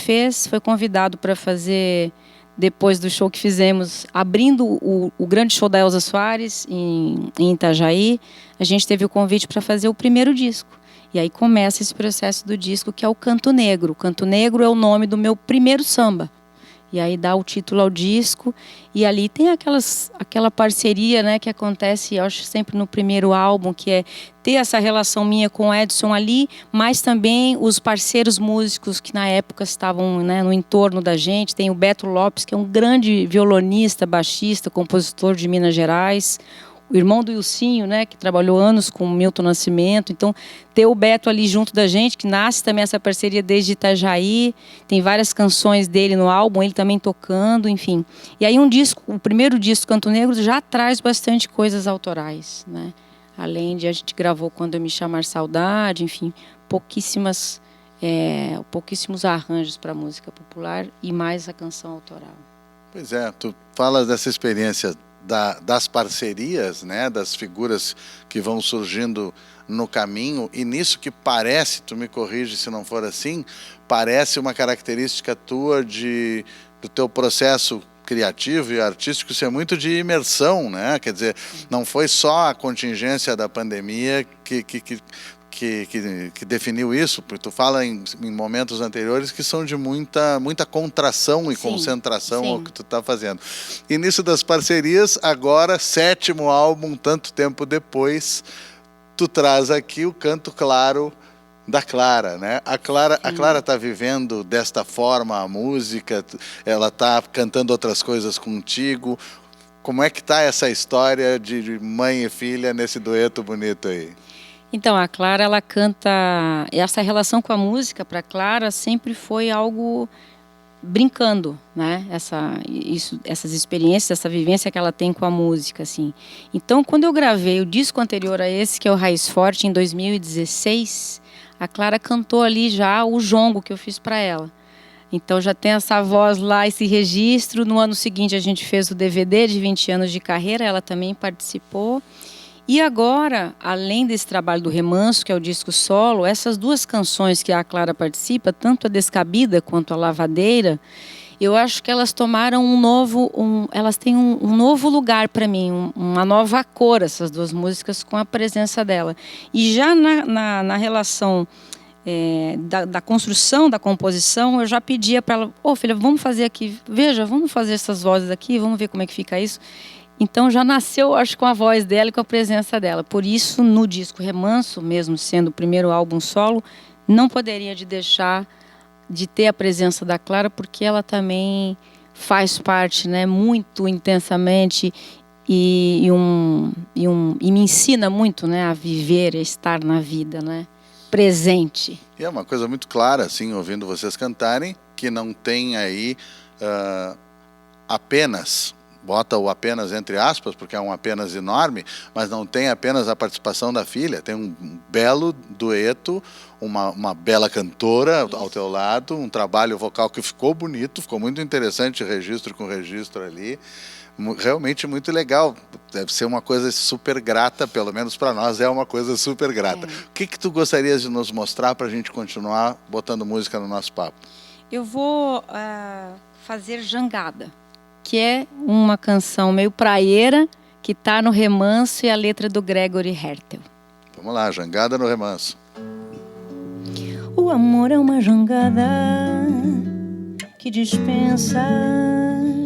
foi convidado para fazer, depois do show que fizemos, abrindo o grande show da Elza Soares, em Itajaí, a gente teve o convite para fazer o primeiro disco. E aí começa esse processo do disco, que é o Canto Negro. O Canto Negro é o nome do meu primeiro samba. E aí dá o título ao disco. E ali tem aquela parceria, né, que acontece, eu acho, sempre no primeiro álbum, que é ter essa relação minha com o Edson ali, mas também os parceiros músicos que na época estavam, né, no entorno da gente. Tem o Beto Lopes, que é um grande violonista, baixista, compositor de Minas Gerais. O irmão do Ilcinho, né, que trabalhou anos com o Milton Nascimento. Então, ter o Beto ali junto da gente, que nasce também essa parceria desde Itajaí. Tem várias canções dele no álbum, ele também tocando, enfim. E aí o primeiro disco, Canto Negro, já traz bastante coisas autorais, né? Além de a gente gravou Quando Eu Me Chamar Saudade, enfim, pouquíssimos arranjos para música popular e mais a canção autoral. Pois é, tu falas dessa experiência das parcerias, né, das figuras que vão surgindo no caminho, e nisso que parece, tu me corrige se não for assim, parece uma característica tua do teu processo criativo e artístico ser muito de imersão, né? Quer dizer, não foi só a contingência da pandemia que definiu isso, porque tu fala em momentos anteriores que são de muita contração e concentração ao que tu está fazendo. E nisso das parcerias, agora, 7º álbum, tanto tempo depois, tu traz aqui o Canto Claro da Clara, né? A Clara está vivendo desta forma a música, ela está cantando outras coisas contigo. Como é que está essa história de mãe e filha nesse dueto bonito aí? Então, a Clara, ela canta... Essa relação com a música, para a Clara, sempre foi algo brincando, né? Essas experiências, essa vivência que ela tem com a música, assim. Então, quando eu gravei o disco anterior a esse, que é o Raiz Forte, em 2016, a Clara cantou ali já o jongo que eu fiz para ela. Então, já tem essa voz lá, esse registro. No ano seguinte, a gente fez o DVD de 20 anos de carreira, ela também participou. E agora, além desse trabalho do Remanso, que é o disco solo, essas duas canções que a Clara participa, tanto a Descabida quanto a Lavadeira, eu acho que elas tomaram elas têm um novo lugar para mim, uma nova cor, essas duas músicas, com a presença dela. E já na relação da construção, da composição, eu já pedia para ela, filha, vamos fazer aqui, vamos fazer essas vozes aqui, vamos ver como é que fica isso. Então já nasceu, acho, com a voz dela e com a presença dela. Por isso, no disco Remanso, mesmo sendo o primeiro álbum solo, não poderia deixar de ter a presença da Clara, porque ela também faz parte, né, muito intensamente e me ensina muito, né, a viver, a estar na vida, né, presente. E é uma coisa muito clara, assim, ouvindo vocês cantarem, que não tem aí apenas... Bota o apenas entre aspas, porque é um apenas enorme, mas não tem apenas a participação da filha, tem um belo dueto, uma bela cantora ao teu lado, um trabalho vocal que ficou bonito, ficou muito interessante, registro com registro ali, realmente muito legal. Deve ser uma coisa super grata, pelo menos para nós é uma coisa super grata. O que tu gostarias de nos mostrar para a gente continuar botando música no nosso papo? Eu vou fazer Jangada. que é uma canção meio praieira, que está no Remanso e a letra do Gregory Hertel. Vamos lá, Jangada no Remanso. O amor é uma jangada que dispensa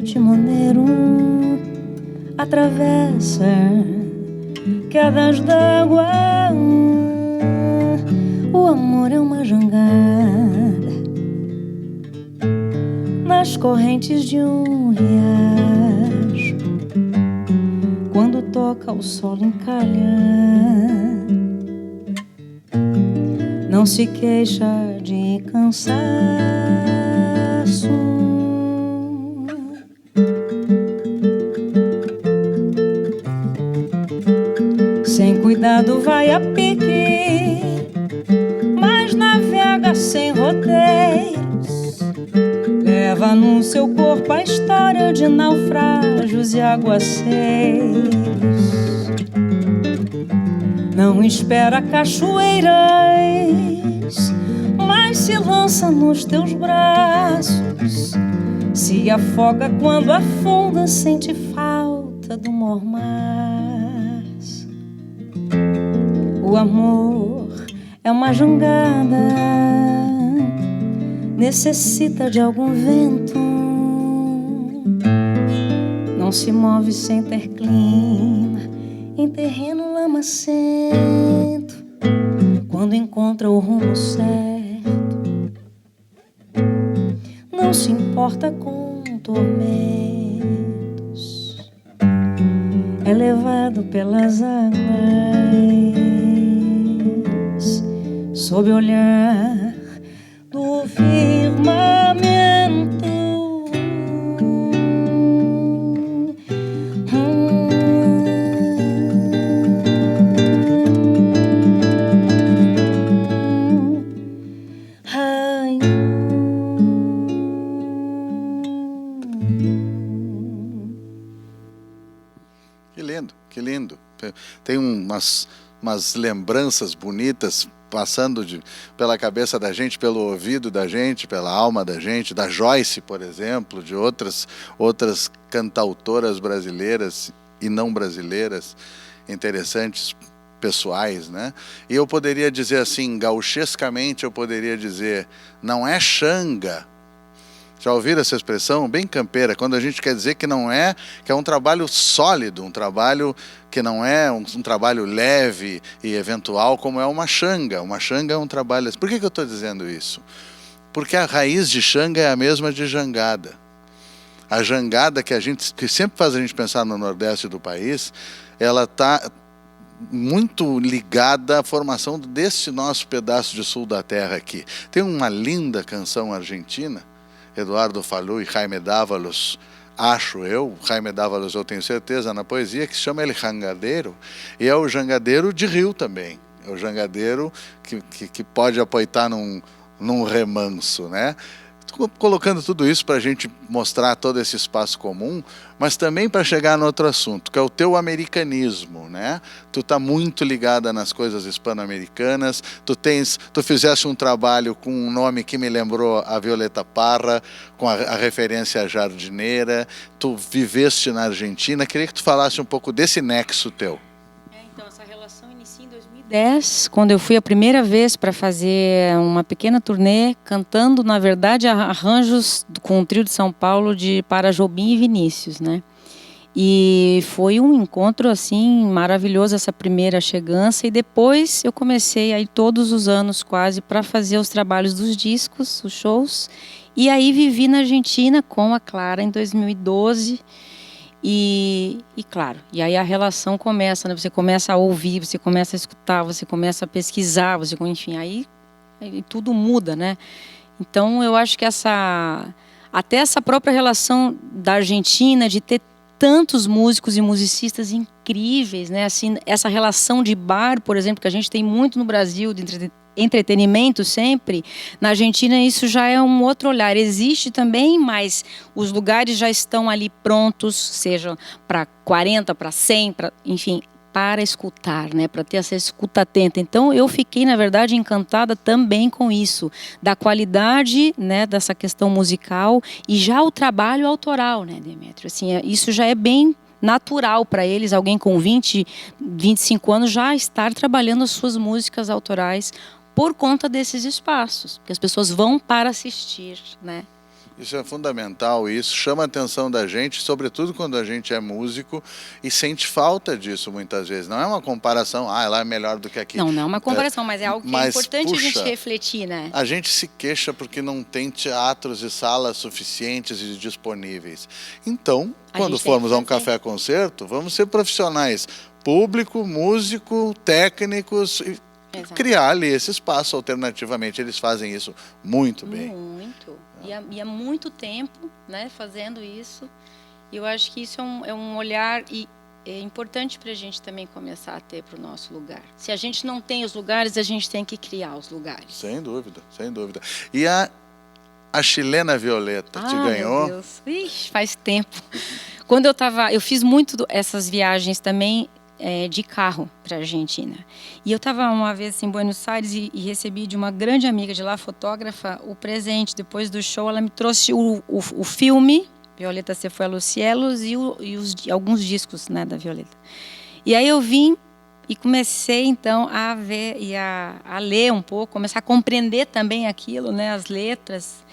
timoneiro, atravessa quedas d'água. O amor é uma jangada nas correntes de um riacho, quando toca o solo encalha, não se queixa de cansaço. Sem cuidado vai a pique, mas navega sem rodeios. Leva no seu corpo a história de naufrágios e aguaceiros. Não espera cachoeiras, mas se lança nos teus braços. Se afoga quando afunda, sente falta do mormaço. O amor é uma jangada, necessita de algum vento. Não se move sem ter clima, em terreno lamacento. Quando encontra o rumo certo, não se importa com tormentos. É levado pelas águas, sob o olhar do firmamento. Que lindo. Tem umas lembranças bonitas passando pela cabeça da gente, pelo ouvido da gente, pela alma da gente, da Joyce, por exemplo, de outras cantautoras brasileiras e não brasileiras, interessantes, pessoais, né? E eu poderia dizer assim, gauchescamente, eu poderia dizer, não é xanga. Já ouviram essa expressão? Bem campeira, quando a gente quer dizer que não é, que é um trabalho sólido, um trabalho que não é um trabalho leve e eventual, como é uma xanga. Uma xanga é um trabalho... Por que eu estou dizendo isso? Porque a raiz de xanga é a mesma de jangada. A jangada que sempre faz a gente pensar no Nordeste do país, ela está muito ligada à formação desse nosso pedaço de sul da terra aqui. Tem uma linda canção argentina, Eduardo Falú e Jaime Dávalos, acho eu, Jaime Dávalos eu tenho certeza, na poesia, que se chama El Jangadeiro, e é o jangadeiro de rio também, é o jangadeiro que pode apoitar num remanso, né? Estou colocando tudo isso para a gente mostrar todo esse espaço comum, mas também para chegar no outro assunto, que é o teu americanismo, né? Tu tá muito ligada nas coisas hispano-americanas, tu fizeste um trabalho com um nome que me lembrou a Violeta Parra, com a referência à jardineira, tu viveste na Argentina, queria que tu falasse um pouco desse nexo teu. Então, essa relação inicia em 2010, quando eu fui a primeira vez para fazer uma pequena turnê, cantando, na verdade, arranjos com o trio de São Paulo para Jobim e Vinícius, né? E foi um encontro, assim, maravilhoso, essa primeira chegança. E depois eu comecei aí todos os anos quase para fazer os trabalhos dos discos, os shows. E aí vivi na Argentina com a Clara em 2012. E claro, e aí a relação começa, né? Você começa a ouvir, você começa a escutar, você começa a pesquisar, enfim, aí tudo muda, né? Então eu acho que até essa própria relação da Argentina, de ter tantos músicos e musicistas incríveis, né? Assim, essa relação de bar, por exemplo, que a gente tem muito no Brasil, de entretenimento sempre, na Argentina isso já é um outro olhar. Existe também, mas os lugares já estão ali prontos, seja para 40, para 100, enfim, para escutar, né, para ter essa escuta atenta. Então eu fiquei, na verdade, encantada também com isso, da qualidade, né, dessa questão musical e já o trabalho autoral, né, Demétrio? Assim, isso já é bem natural para eles, alguém com 20, 25 anos já estar trabalhando as suas músicas autorais por conta desses espaços, porque as pessoas vão para assistir, né? Isso é fundamental, isso chama a atenção da gente, sobretudo quando a gente é músico e sente falta disso muitas vezes. Não é uma comparação, lá é melhor do que aqui. Não é uma comparação, mas é algo que é importante a gente refletir, né? A gente se queixa porque não tem teatros e salas suficientes e disponíveis. Então, quando formos a um café-concerto, vamos ser profissionais, público, músico, técnicos, e criar ali esse espaço alternativamente. Eles fazem isso muito bem. Muito. E há muito tempo, né, fazendo isso. E eu acho que isso é um olhar e é importante para a gente também começar a ter para o nosso lugar. Se a gente não tem os lugares, a gente tem que criar os lugares. Sem dúvida, sem dúvida. E a chilena Violeta te ganhou? Meu Deus. Ixi, faz tempo. Quando eu fiz muito essas viagens também de carro para a Argentina. E eu estava uma vez em Buenos Aires e recebi de uma grande amiga de lá, fotógrafa, o presente. Depois do show, ela me trouxe o filme, Violeta Se Foi a los Cielos, e alguns discos, né, da Violeta. E aí eu vim e comecei, então, a ver e a ler um pouco, começar a compreender também aquilo, né, as letras.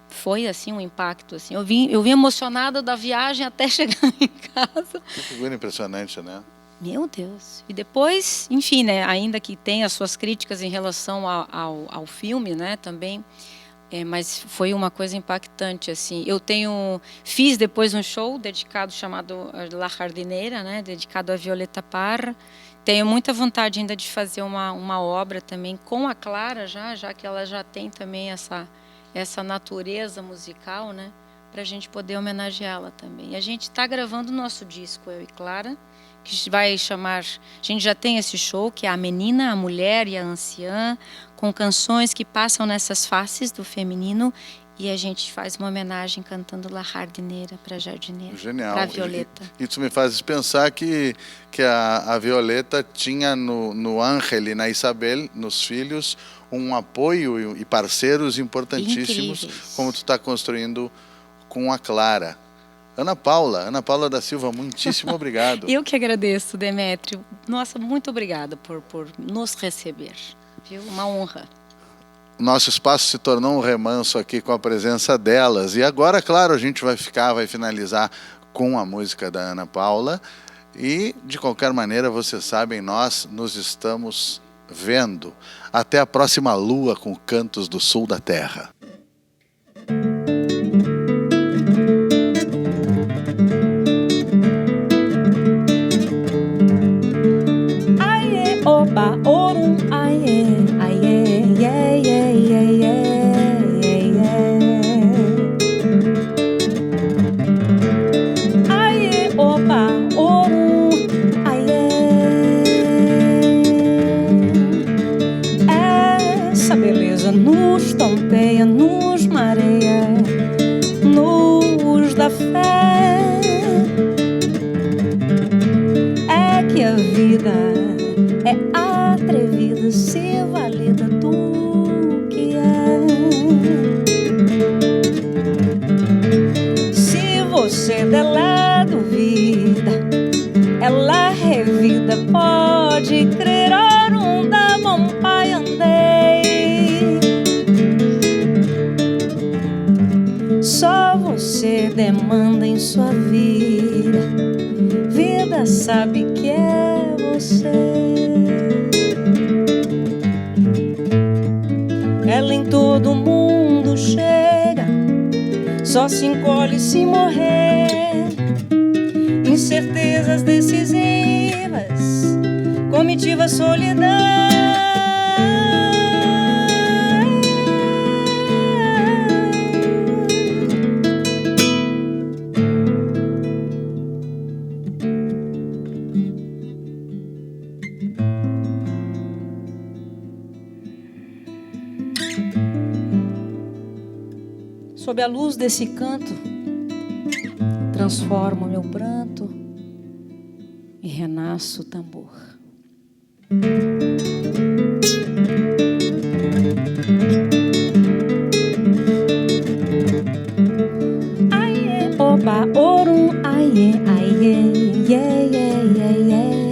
Foi, assim, um impacto. Assim. Eu vim emocionada da viagem até chegar em casa. Que figura impressionante, né? Meu Deus. E depois, enfim, né, ainda que tenha as suas críticas em relação ao filme, né, também, mas foi uma coisa impactante, assim. Fiz depois um show dedicado, chamado La Jardineira, né, dedicado a Violeta Parra. Tenho muita vontade ainda de fazer uma obra também com a Clara, já que ela já tem também essa natureza musical, né, para a gente poder homenageá-la também. E a gente está gravando o nosso disco, eu e Clara, que vai chamar... A gente já tem esse show, que é A Menina, a Mulher e a Anciã, com canções que passam nessas faces do feminino, e a gente faz uma homenagem cantando La Jardineira para a jardineira, para a Violeta. Isso me faz pensar que a Violeta tinha no Ángel e na Isabel, nos filhos, um apoio e parceiros importantíssimos, incríveis, como tu está construindo com a Clara. Ana Paula da Silva, muitíssimo obrigado. Eu que agradeço, Demétrio. Nossa, muito obrigada por nos receber. Viu? Uma honra. Nosso espaço se tornou um remanso aqui com a presença delas. E agora, claro, a gente vai finalizar com a música da Ana Paula. E, de qualquer maneira, vocês sabem, nós nos estamos vendo. Até a próxima lua com Cantos do Sul da Terra. Oba, orum, aie, aie, yeah, yeah, yeah, yeah, yeah. Aie, oba, orum, aie. Essa beleza nos tonteia, nos mareia, nos dá fé. É que a vida é atrevida, se valida do que é. Se você dela duvida, ela revida, pode crer, orunda, bom pai, andei. Só você demanda em sua vida, vida sabe que é você. Ela em todo mundo chega, só se encolhe se morrer. Incertezas decisivas, comitiva solidão. Sob a luz desse canto, transformo meu pranto e renasce o tambor. Aie, oba, orum, aie, aie, yeah, yeah, yeah, yeah.